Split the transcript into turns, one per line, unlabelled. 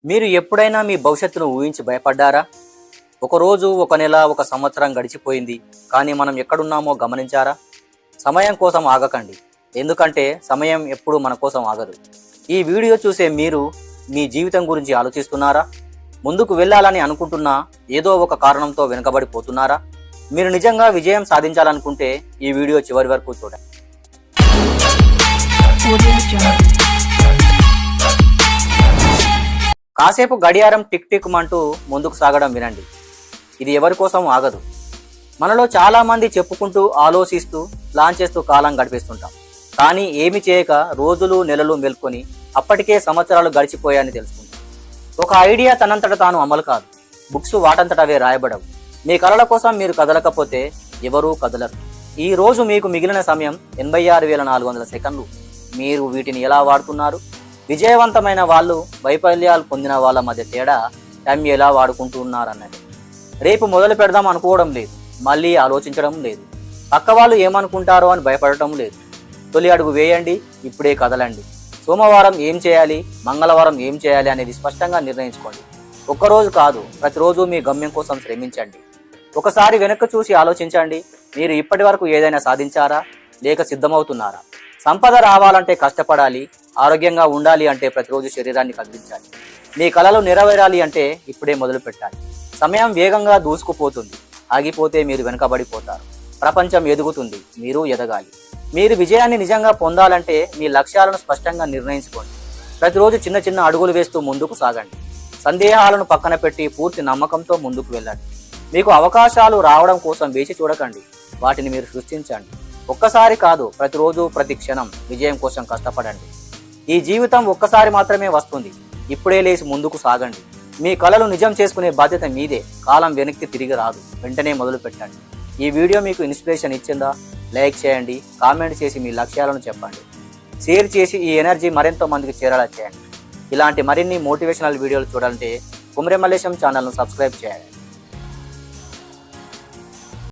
మీరు ఎప్పుడైనా మీ భవిష్యత్తును ఊహించి భయపడ్డారా? ఒక రోజు, ఒక నెల, ఒక సంవత్సరం గడిచిపోయింది. కానీ మనం ఎక్కడున్నామో గమనించారా? సమయం కోసం ఆగకండి. ఎందుకంటే సమయం ఎప్పుడూ మన కోసం ఆగదు. ఈ వీడియో చూసే మీరు మీ జీవితం గురించి ఆలోచిస్తున్నారా? ముందుకు వెళ్ళాలని అనుకుంటున్నా ఏదో ఒక కారణంతో వెనుకబడిపోతున్నారా? మీరు నిజంగా విజయం సాధించాలనుకుంటే ఈ వీడియో చివరి వరకు చూడండి. కాసేపు గడియారం టిక్ టిక్ మంటూ ముందుకు సాగడం వినండి. ఇది ఎవరి కోసం ఆగదు. మనలో చాలా మంది చెప్పుకుంటూ, ఆలోచిస్తూ, ప్లాన్ చేస్తూ కాలం గడిపిస్తుంటాం. కానీ ఏమి చేయక రోజులు, నెలలు మెల్కొని అప్పటికే సంవత్సరాలు గడిచిపోయాయని తెలుసుకుంటాం. ఒక ఐడియా తనంతట తాను అమలు కాదు. బుక్స్ వాటంతట అవే రాయబడవు. మీ కలల కోసం మీరు కదలకపోతే ఎవరూ కదలరు. ఈ రోజు మీకు మిగిలిన సమయం 86,400 సెకండ్లు. మీరు వీటిని ఎలా వాడుతున్నారు? విజయవంతమైన వాళ్ళు, వైఫల్యాలు పొందిన వాళ్ళ మధ్య తేడా టైం ఎలా వాడుకుంటున్నారన్నది. రేపు మొదలు పెడదాం అనుకోవడం లేదు, మళ్ళీ ఆలోచించడం లేదు, పక్క వాళ్ళు ఏమనుకుంటారో అని భయపడటం లేదు. తొలి అడుగు వేయండి, ఇప్పుడే కదలండి. సోమవారం ఏం చేయాలి, మంగళవారం ఏం చేయాలి అనేది స్పష్టంగా నిర్ణయించుకోండి. ఒక్కరోజు కాదు, ప్రతిరోజు మీ గమ్యం కోసం శ్రమించండి. ఒకసారి వెనక్కి చూసి ఆలోచించండి. మీరు ఇప్పటి వరకు ఏదైనా సాధించారా, లేక సిద్ధమవుతున్నారా? సంపద రావాలంటే కష్టపడాలి. ఆరోగ్యంగా ఉండాలి అంటే ప్రతిరోజు శరీరాన్ని కదిలించాలి. మీ కలలు నెరవేరాలి అంటే ఇప్పుడే మొదలు పెట్టాలి. సమయం వేగంగా దూసుకుపోతుంది. ఆగిపోతే మీరు వెనుకబడిపోతారు. ప్రపంచం ఎదుగుతుంది, మీరు ఎదగాలి. మీరు విజయాన్ని నిజంగా పొందాలంటే మీ లక్ష్యాలను స్పష్టంగా నిర్ణయించుకోండి. ప్రతిరోజు చిన్న చిన్న అడుగులు వేస్తూ ముందుకు సాగండి. సందేహాలను పక్కన పెట్టి పూర్తి నమ్మకంతో ముందుకు వెళ్ళండి. మీకు అవకాశాలు రావడం కోసం వేచి చూడకండి, వాటిని మీరు సృష్టించండి. ఒక్కసారి కాదు, ప్రతిరోజు, ప్రతి క్షణం విజయం కోసం కష్టపడండి. ఈ జీవితం ఒక్కసారి మాత్రమే వస్తుంది. ఇప్పుడే లేచి ముందుకు సాగండి. మీ కలలు నిజం చేసుకునే బాధ్యత మీదే. కాలం వెనక్కి తిరిగి రాదు. వెంటనే మొదలు పెట్టండి. ఈ వీడియో మీకు ఇన్స్పిరేషన్ ఇచ్చిందా? లైక్ చేయండి, కామెంట్ చేసి మీ లక్ష్యాలను చెప్పండి. షేర్ చేసి ఈ ఎనర్జీ మరింత మందికి చేరేలా చేయండి. ఇలాంటి మరిన్ని మోటివేషనల్ వీడియోలు చూడాలంటే కుమరే మల్లేశం ఛానల్ను సబ్స్క్రైబ్ చేయండి.